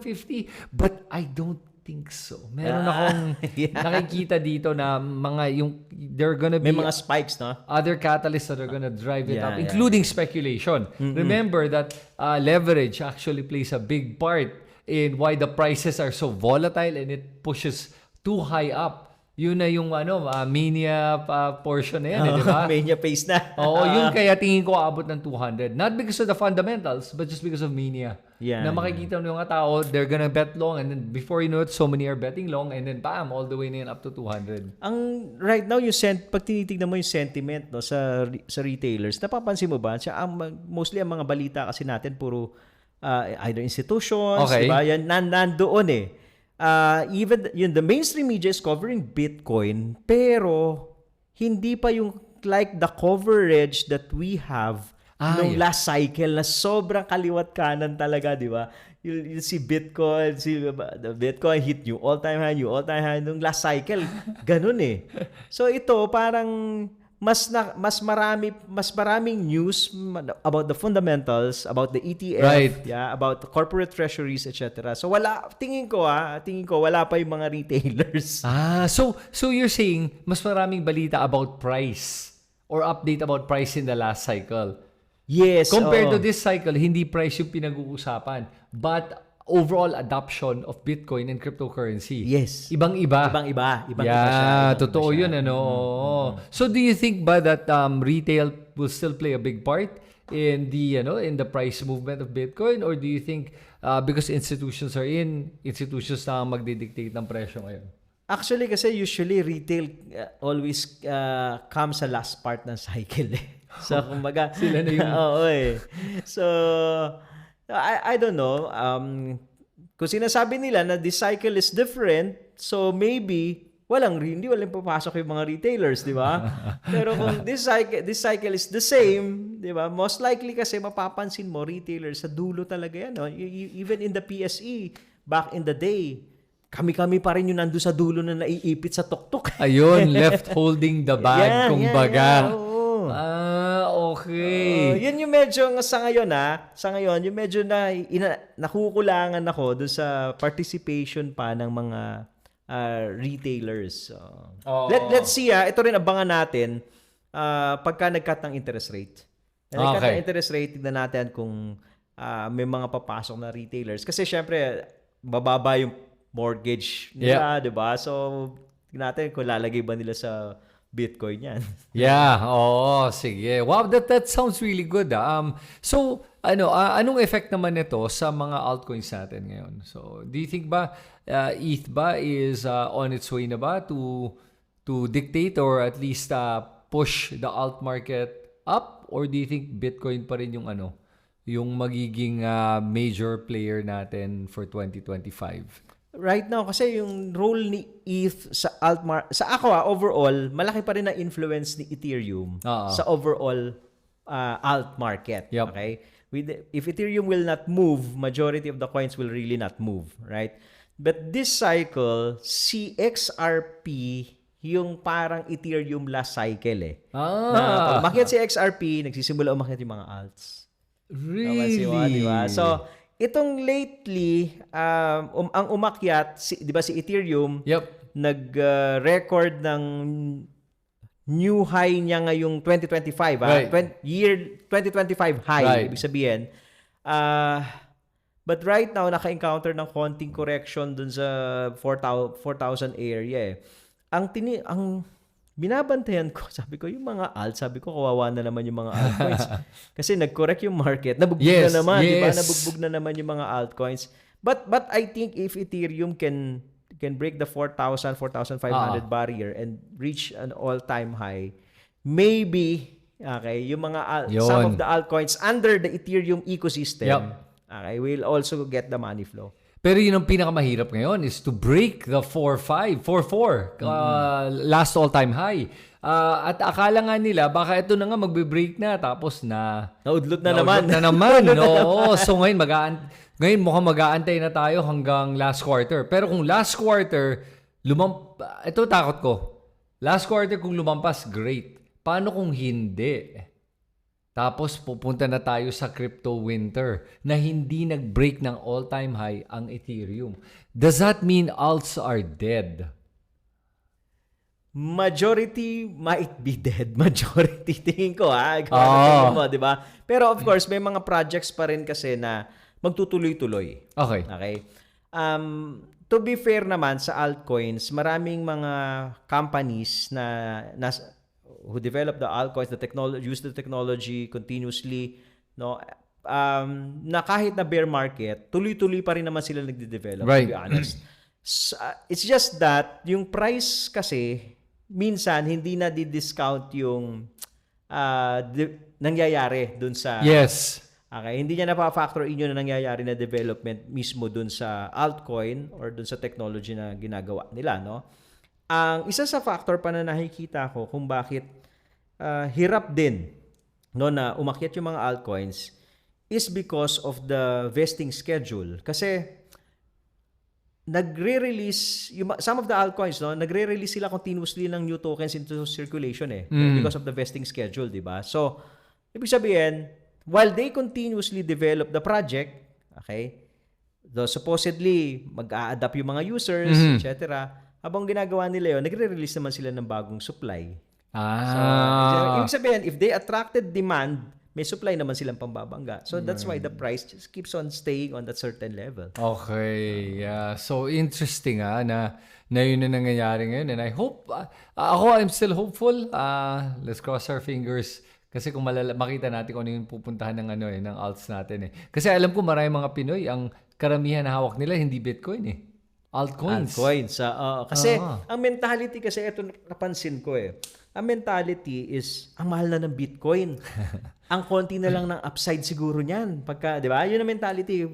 150. But I don't think so. Meron akong nakikita dito na they're gonna be May mga spikes, no? other catalysts that are gonna drive it Yeah, up, yeah, including speculation. Remember that leverage actually plays a big part in why the prices are so volatile and it pushes too high up. Yun na yung mania portion na yan, di ba? Mania pace na. Oo, yun kaya tingin ko aabot ng 200. Not because of the fundamentals, but just because of mania. Yeah, Na makikita mo yung mga tao, they're gonna bet long, and then before you know it, so many are betting long, and then bam, all the way na yun up to 200. Ang right now yung pag tinitingnan mo yung sentiment no sa retailers, napapansin mo ba? Mostly ang mga balita kasi natin puro either institutions, Okay. di ba? Yan nandoon eh. Even the mainstream media is covering Bitcoin, pero hindi pa yung like the coverage that we have nung last cycle na sobrang kaliwat kanan talaga, di ba? You see Bitcoin, the Bitcoin hit new all-time high nung last cycle. Ganun eh. So ito parang mas maraming news about the fundamentals, about the ETF, Right. about the corporate treasuries, etc. So tingin ko wala pa yung mga retailers. So you're saying mas maraming balita about price or update about price in the last cycle. Yes. Compared oo. to this cycle, hindi price yung pinag-uusapan, but overall adoption of Bitcoin and cryptocurrency. Yes. Ibang-iba. Ibang-iba siya. Yeah, Ibang-iba totoo siya. yun, ano. So do you think ba that retail will still play a big part in the price movement of Bitcoin, or do you think because institutions na ang magdidictate ng presyo ngayon? Actually, kasi usually retail always comes sa last part ng cycle eh. So, kumbaga, Sila na yun. Oo eh. So, I don't know. Kung sinasabi nila na this cycle is different, so maybe hindi walang papasok yung mga retailers, di ba? Pero kung this cycle is the same, di ba? Most likely kasi mapapansin mo retailers sa dulo talaga yan. No? Even in the PSE, back in the day, kami-kami pa rin yung nando sa dulo na naiipit sa tuktok. Ayun, left holding the bag, kumbaga. oo. Okay. Yun yung medyo sa ngayon yung medyo nakukulangan ako dun sa participation pa ng mga retailers. Let's see ito rin abangan natin pagka nag-cut ng interest rate. Nag-cut ng interest rate, tignan natin kung may mga papasok na retailers. Kasi syempre, bababa yung mortgage nila, di ba? So, tignan natin kung lalagay ba nila sa Bitcoin yan. Yeah, sige. Wow, that sounds really good. So, anong effect naman nito sa mga altcoins natin ngayon? So, do you think ba ETH ba is on its way na ba to dictate or at least push the alt market up, or do you think Bitcoin pa rin yung magiging major player natin for 2025? Right now, kasi yung role ni ETH sa sa ako overall, malaki pa rin ang influence ni Ethereum sa overall alt market. Yep. Okay? If Ethereum will not move, majority of the coins will really not move, right? But this cycle, si XRP, yung parang Ethereum last cycle eh. Na pag umakyat si XRP, nagsisimula umakyat yung mga alts. Really? Diba? So, itong lately, ang umakyat, di ba si Ethereum, nag-record ng new high niya ngayong 2025. Right. Year 2025 high, Right. ibig sabihin. But right now, naka-encounter ng konting correction dun sa 4,000 area eh. Ang binabantayan ko, sabi ko, yung mga alt, sabi ko, kawawa na naman yung mga altcoins. Kasi nag-correct yung market. Nabugbog na naman, di ba? Nabugbog na naman yung mga altcoins. But I think if Ethereum can break the 4,000, 4,500 barrier and reach an all-time high, maybe, yung mga some of the altcoins under the Ethereum ecosystem, okay, will also get the money flow. Pero yun ang pinakamahirap ngayon is to break the 4-5, 4-4, last all-time high. At akala nga nila, baka ito na nga magbe-break na, tapos Naudlot na naman. na naman. Oo. So ngayon mukhang mag-aantay na tayo hanggang last quarter. Pero kung last quarter, ito takot ko. Last quarter kung lumampas, great. Paano kung hindi? Tapos pupunta na tayo sa crypto winter na hindi nag-break ng all-time high ang Ethereum. Does that mean alts are dead? Majority might be dead. Majority, tingin ko tingin mo, di ba? Pero of course, may mga projects pa rin kasi na magtutuloy-tuloy. Okay. Okay? To be fair naman sa altcoins, maraming mga companies na who develop the altcoins, use the technology continuously, no? Na kahit na bear market, tuloy-tuloy pa rin naman sila nagde-develop, Right. to be honest. It's just that yung price kasi minsan hindi na di-discount yung nangyayari dun sa Yes. Okay, hindi niya napaka-factor in yun na nangyayari na development mismo dun sa altcoin or dun sa technology na ginagawa nila, no? Ang isa sa factor pa na nakikita ko kung bakit hirap din no na umakyat yung mga altcoins is because of the vesting schedule. Kasi nagre-release some of the altcoins, no, nagre-release sila continuously ng new tokens into circulation because of the vesting schedule, di ba? So, ibig sabihin, while they continuously develop the project, okay, supposedly mag-a-adapt yung mga users, etc. Habang ginagawa nila yun, nagre-release naman sila ng bagong supply. So, ibig sabihin, if they attracted demand, may supply naman silang pambabangga. So that's why the price just keeps on staying on that certain level. Okay. Yeah. So interesting na yun na nangyayari ngayon. And I hope, I'm still hopeful. Let's cross our fingers. Kasi kung makita natin kung ano yung pupuntahan ng ng alts natin Kasi alam ko maraming mga Pinoy, ang karamihan na hawak nila hindi Bitcoin Altcoins. Kasi ang mentality kasi ito napansin ko Ang mentality is ang mahal na ng Bitcoin. Ang konti na lang ng upside siguro niyan. Pagka, 'di ba? Yun ang mentality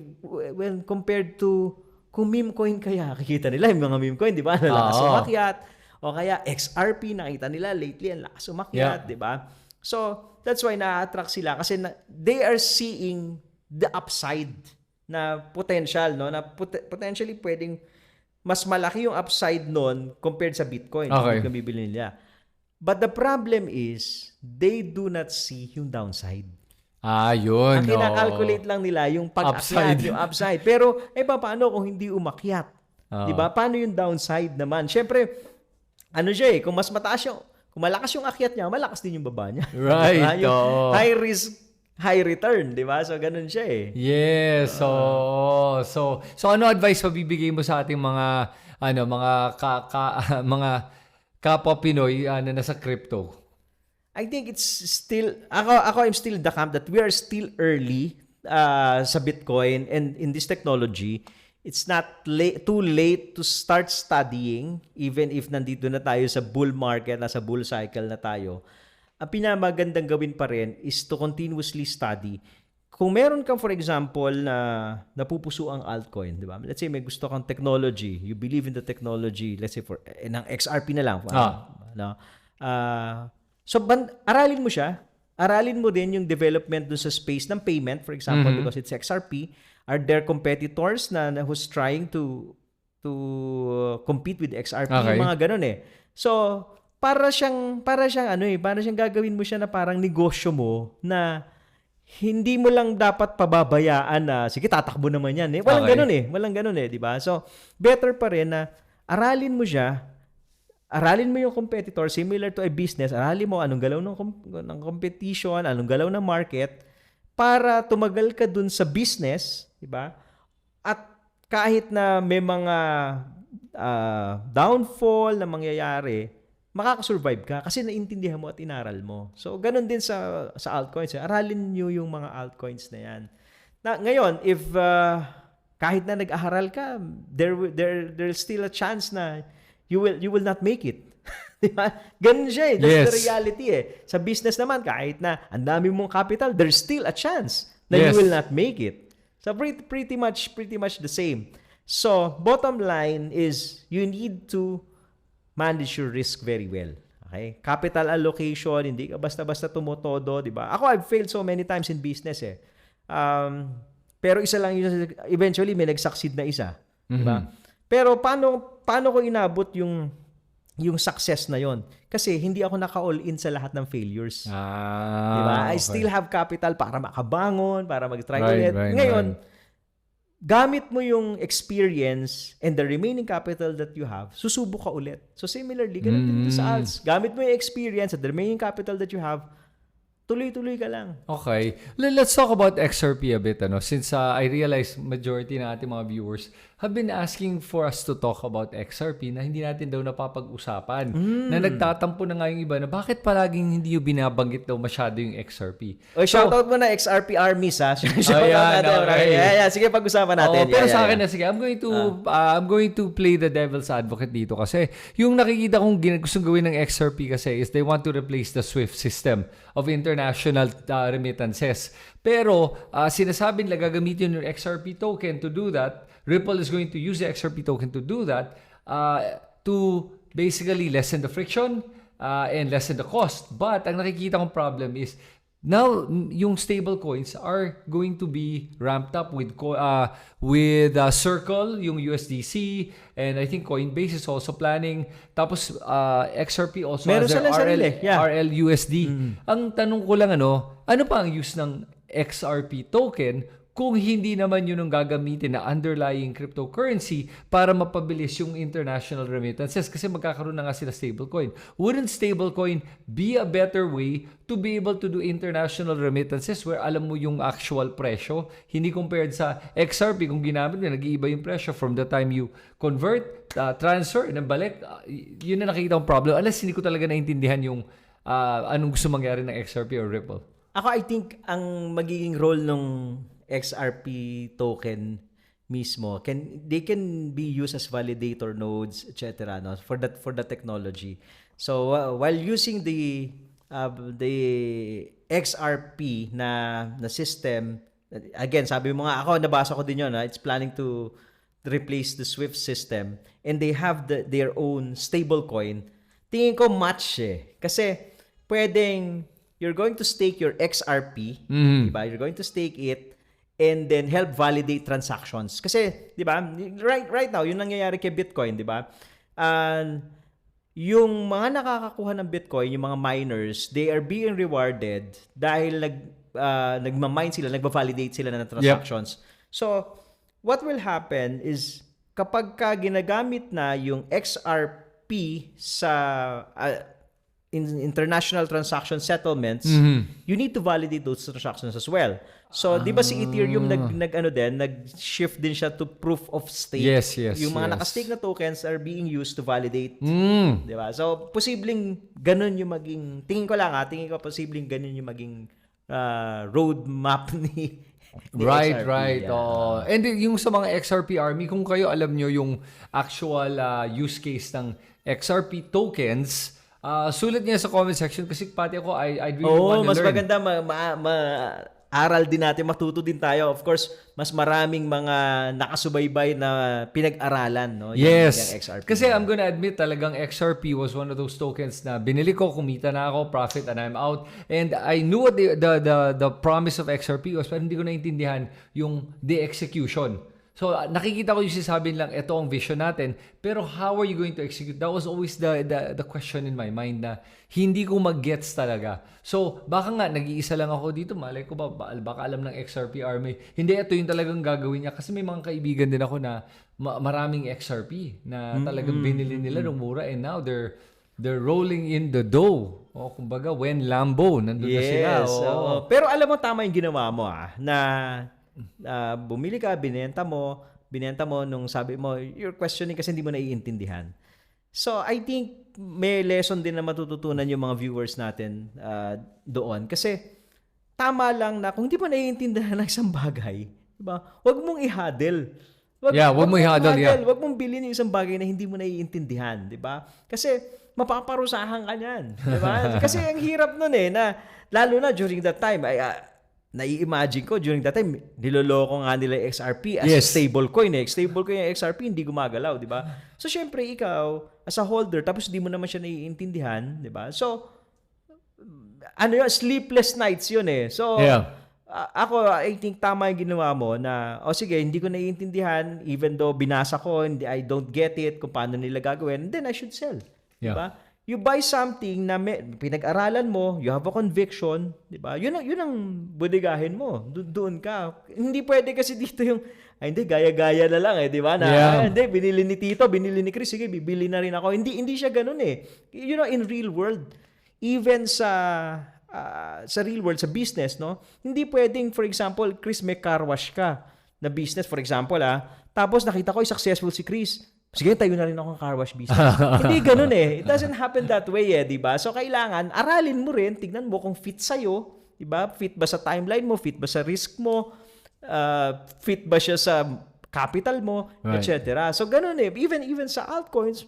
when compared to kung meme coin kaya kikita nila yung mga meme coin, 'di ba? Lakas umakyat. O kaya XRP nakita nila lately ang lakas umakyat, 'di ba? So, that's why na-attract sila kasi they are seeing the upside na potential, no? Na potentially pwedeng mas malaki yung upside nun compared sa Bitcoin kung bibili nila. But the problem is they do not see yung downside. Yun. Ang kina-calculate lang nila yung pag-akyat, yung upside. Pero paano kung hindi umakyat? 'Di ba? Paano yung downside naman? Syempre, kung mas mataas kung malakas yung akyat niya, malakas din yung baba niya. Right. Diba? Yung high risk, high return, di ba? So, ganun siya Yes. So ano advice mabibigay mo sa ating mga mga kapwa Pinoy na nasa crypto? I think it's still, I'm still in the camp that we are still early sa Bitcoin and in this technology. It's not too late to start studying even if nandito na tayo sa bull market, nasa bull cycle na tayo. Ang pinamagandang gawin pa rin is to continuously study. Kung meron kang, for example, na napupuso ang altcoin, di ba? Let's say may gusto kang technology, you believe in the technology, let's say ng XRP na lang. Aralin mo siya. Aralin mo din yung development dun sa space ng payment, for example, because it's XRP. Are there competitors na who's trying to compete with XRP? Yung mga ganun So, para siyang gagawin mo siya na parang negosyo mo na hindi mo lang dapat pababayaan na sige tatakbo naman yan Walang ganun di ba? So, better pa rin na aralin mo siya. Aralin mo yung competitor similar to a business. Aralin mo anong galaw ng competition, anong galaw ng market para tumagal ka dun sa business, di ba? At kahit na may mga downfall na mangyayari, makakasurvive ka kasi naintindihan mo at inaral mo. So, ganun din sa altcoins. Aralin nyo yung mga altcoins na yan. Ngayon, if kahit na nag-aral ka, there's still a chance na you will not make it. Diba? Ganun siya That's the reality Sa business naman, kahit na ang dami mong capital, there's still a chance na you will not make it. So pretty much the same. So, bottom line is you need to manage your risk very well. Okay? Capital allocation, hindi ka basta-basta tumotodo, di ba? Ako, I've failed so many times in business eh. Pero isa lang yun, eventually may nag-succeed na isa. Di ba? Pero paano ko inabot yung success na yon? Kasi hindi ako naka-all-in sa lahat ng failures. Diba? I still have capital para makabangon, para mag-try ulit. Ngayon, gamit mo yung experience and the remaining capital that you have, susubok ka ulit. So similarly, ganun din sa alts. Gamit mo yung experience and the remaining capital that you have, tuloy-tuloy ka lang. Okay. Let's talk about XRP a bit. Since I realize majority ng ating mga viewers have been asking for us to talk about XRP na hindi natin daw napapag-usapan. Na nagtatampo na nga yung iba na bakit palaging hindi yung binabanggit daw masyado yung XRP. Shoutout mo na XRP armies ha. Shoutout natin. Okay. Yeah, sige, pag-usapan natin. Pero sa akin na sige, I'm going to play the devil's advocate dito kasi yung nakikita kong gustong gawin ng XRP kasi is they want to replace the SWIFT system of international remittances. Pero sinasabi nila gagamitin yung XRP token to do that. Ripple is going to use the XRP token to do that to basically lessen the friction and lessen the cost. But ang nakikita kong problem is now yung stable coins are going to be ramped up with Circle, yung USDC, and I think Coinbase is also planning. Tapos XRP also meron has their Yeah. RLUSD. Ang tanong ko lang ano pa ang use ng XRP token kung hindi naman yun ang gagamitin na underlying cryptocurrency para mapabilis yung international remittances kasi magkakaroon na nga sila stablecoin. Wouldn't stablecoin be a better way to be able to do international remittances where alam mo yung actual presyo? Hindi compared sa XRP kung ginamit mo, nag-iiba yung presyo from the time you convert, transfer, and then balik. Yun na nakikita kong problem. Unless hindi ko talaga naintindihan yung anong gusto mangyari ng XRP or Ripple. Ako, I think ang magiging role ng XRP token mismo they can be used as validator nodes, etc. No, for the technology. So while using the XRP na system, again sabi mo nga, ako nabasa ko din yun, it's planning to replace the SWIFT system and they have their own stablecoin. Tingin ko match kasi pwedeng you're going to stake your XRP, diba? You're going to stake it and then help validate transactions. Kasi, di ba, right now, yun nangyayari kay Bitcoin, di ba? Yung mga nakakakuha ng Bitcoin, yung mga miners, they are being rewarded dahil nagmamine sila, nagva-validate sila ng transactions. Yep. So, what will happen is, kapag ka ginagamit na yung XRP sa in international transaction settlements, you need to validate those transactions as well. So, di ba si Ethereum nag-shift din siya to proof of stake? Yes. Yung mga naka-stake na tokens are being used to validate. Di ba? So, posibleng ganun yung maging, tingin ko posibleng ganun yung maging roadmap ni Right. Yeah. And yung sa mga XRP army, kung kayo alam nyo yung actual use case ng XRP tokens, sulat niya sa comment section kasi pati ako I really want to learn. Mas maganda aral din natin, matuto din tayo. Of course, mas maraming mga nakasubaybay na pinag-aralan, no? Yes. Yung XRP. Kasi I'm gonna admit talagang XRP was one of those tokens na binili ko, kumita na ako, profit, and I'm out. And I knew what the promise of XRP was, pero hindi ko naintindihan yung the execution. So, nakikita ko yung sinasabi lang, ito ang vision natin. Pero how are you going to execute? That was always the question in my mind na hindi ko mag-gets talaga. So, baka nga, nag-iisa lang ako dito. Malay ko baka alam ng XRP army. Hindi, ito yung talagang gagawin niya. Kasi may mga kaibigan din ako na maraming XRP na talagang binili nila ng mura and now they're rolling in the dough. O, kumbaga, when Lambo, nandun na sila. Oh. Pero alam mo, tama yung ginawa mo na bumili ka, binenta mo nung sabi mo, you're questioning kasi hindi mo naiintindihan. So, I think may lesson din na matututunan yung mga viewers natin doon. Kasi, tama lang na kung hindi mo naiintindihan ng isang bagay, diba? Huwag mong i-huddle. Huwag mong i-huddle. Huwag mong bilhin yung isang bagay na hindi mo naiintindihan. Diba? Kasi, mapaparusahan ka niyan. Diba? Kasi ang hirap nun na lalo na during that time, nai-imagine ko during that time, niloloko nga nila yung XRP as Yes. stable coin. Stable coin yung XRP, hindi gumagalaw, di ba? So, syempre, ikaw, as a holder, tapos di mo naman siya naiintindihan, di ba? So, ano yun, sleepless nights yun eh. So, Yeah. Ako, I think tama yung ginawa mo na, sige, hindi ko naiintindihan, even though binasa ko, I don't get it, kung paano nila gagawin, then I should sell. Yeah. Diba? You buy something na pinag-aralan mo, you have a conviction, diba? Yun ang budigahin mo. Doon ka. Hindi pwede kasi dito yung, hindi, gaya-gaya na lang diba? Na, Yeah. hindi, binili ni Tito, binili ni Chris, sige, bibili na rin ako. Hindi siya ganun eh. In real world, even sa real world, sa business, no? Hindi pwedeng, for example, Chris, may car wash ka na business, for example, tapos nakita ko, successful si Chris. Sige, tayo na rin ako ng car wash business. Hindi ganun eh. It doesn't happen that way di ba? So, kailangan, aralin mo rin, tignan mo kung fit sa'yo, di ba? Fit ba sa timeline mo? Fit ba sa risk mo? Fit ba siya sa capital mo? Right. Etc. So, ganun eh. Even sa altcoins,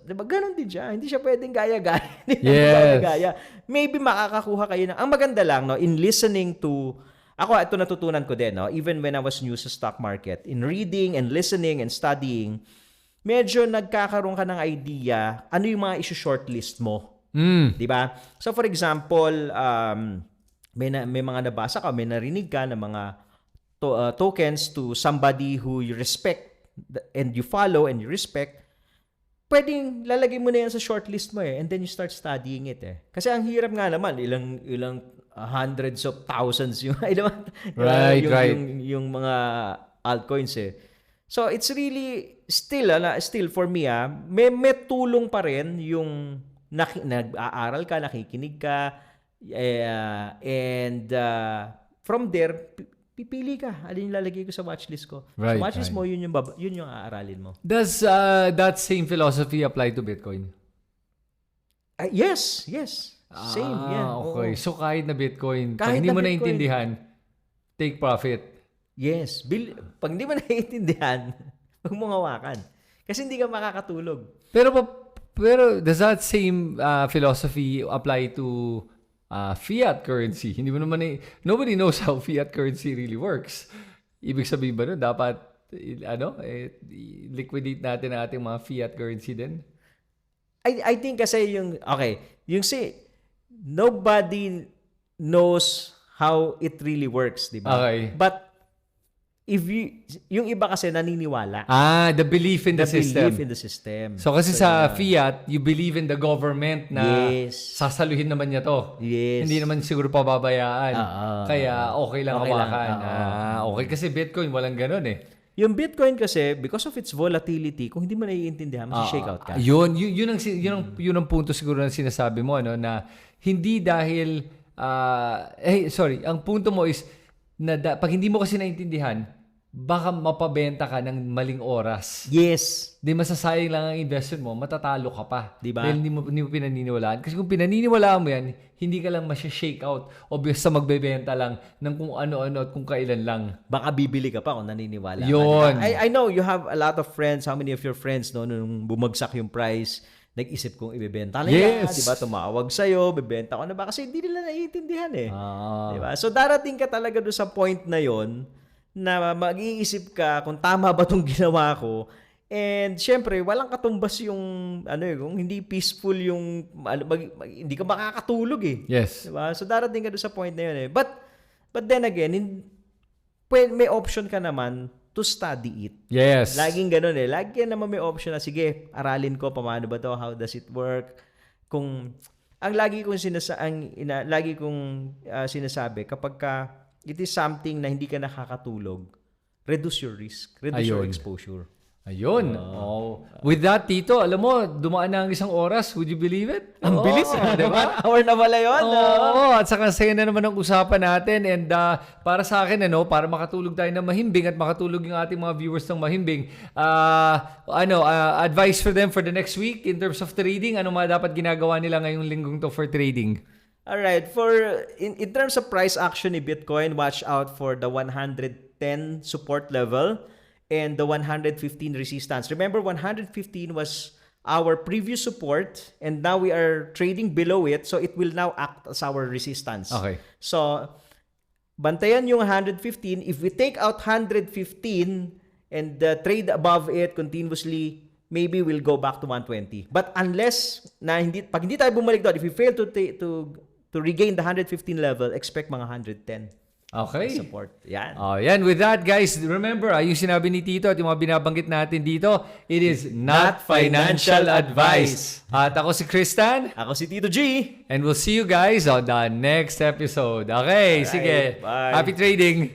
di ba, ganun din siya. Hindi siya pwedeng gaya-gaya. Yes. Gaya. Maybe makakakuha kayo ng... Ang maganda lang, no, in listening to... Ako, ito natutunan ko din, no, even when I was new sa stock market, in reading and listening and studying, medyo nagkakaroon ka ng idea ano yung mga issue-shortlist mo. Di ba? So, for example, may mga nabasa ka, may narinig ka ng mga tokens to somebody who you respect and you follow and you respect, pwedeng lalagay mo na yan sa shortlist mo and then you start studying it Kasi ang hirap nga naman, ilang hundreds of thousands yung Right. yung mga altcoins So it's really still for me may tulong pa rin yung nag-aaral ka, nakikinig ka and from there pipili ka. Alin yung lalagay ko sa watchlist ko. Right, Sa watchlist mo, yun yung aaralin mo. Does that same philosophy apply to Bitcoin? Yes. Same, Okay. Oo. So kahit na Bitcoin, pag Kahit hindi na mo Bitcoin. naintindihan, take profit. Yes. Pag hindi mo naiintindihan, huwag mong hawakan. Kasi hindi ka makakatulog. Pero does that same philosophy apply to fiat currency? Hindi mo naman nobody knows how fiat currency really works. Ibig sabihin ba nun, dapat liquidate natin ang ating mga fiat currency din? I think kasi nobody knows how it really works, di ba? Okay. But yung iba kasi naniniwala. The belief in the system. Belief in the system. So kasi sa fiat, you believe in the government na Yes. sasaluhin naman niya to. Yes. Hindi naman siguro pababayaan. Kaya okay lang Okay lang. hawakan. Okay kasi Bitcoin, walang ganun Yung Bitcoin kasi, because of its volatility, kung hindi mo naiintindihan, shake out ka. Yun ang punto siguro na sinasabi mo, na hindi dahil, ang punto mo is, pag hindi mo kasi naintindihan, baka mapabenta ka ng maling oras. Yes. Di masasayang lang ang investment mo, matatalo ka pa. Diba? Dahil hindi mo pinaniniwalaan. Kasi kung pinaniniwalaan mo yan, hindi ka lang masya-shake out o basta magbebenta lang ng kung ano-ano at kung kailan lang. Baka bibili ka pa kung naniniwala ka. Yun. Diba? I know you have a lot of friends. How many of your friends, nung bumagsak yung price, nag-isip kong ibebenta nila. Yes. Diba? Tumawag sa'yo, bebenta ko na ba? Kasi hindi nila naiintindihan Diba? So darating ka talaga doon sa point na yon na mag-iisip ka kung tama ba itong ginawa ko. And syempre, walang katumbas yung kung hindi peaceful yung hindi ka makakatulog Yes. Diba? So darating ka doon sa point na yun But then again, may option ka naman to study it. Yes. Laging ganun Lagi naman may option na, sige, aralin ko paano ba to, how does it work. Kung ang lagi kong sinasabi kapag it is something na hindi ka nakakatulog, reduce your risk, reduce your exposure. Ayun. With that, Tito, alam mo, dumaan na ang isang oras. Would you believe it? Ang bilis, diba? Hour na pala yun. At saka saya na naman ang usapan natin. And para sa akin, para makatulog tayo ng mahimbing at makatulog yung ating mga viewers ng mahimbing, advice for them for the next week in terms of trading, ano mga dapat ginagawa nila ngayong linggong to for trading? Alright, in terms of price action ni Bitcoin, watch out for the 110 support level and the 115 resistance. Remember, 115 was our previous support and now we are trading below it, so it will now act as our resistance. Okay. So bantayan yung 115. If we take out 115 and trade above it continuously, maybe we'll go back to 120. But unless pag hindi tayo bumalik doon, if we fail to regain the 115 level, expect mga 110 Okay. support. Yan. Oh, yan. With that, guys, remember, yung sinabi ni Tito at yung mga binabanggit natin dito, it is not financial advice. At ako si Kristan, Ako si Tito G. and we'll see you guys on the next episode. Okay, Alright, sige. bye. Happy trading!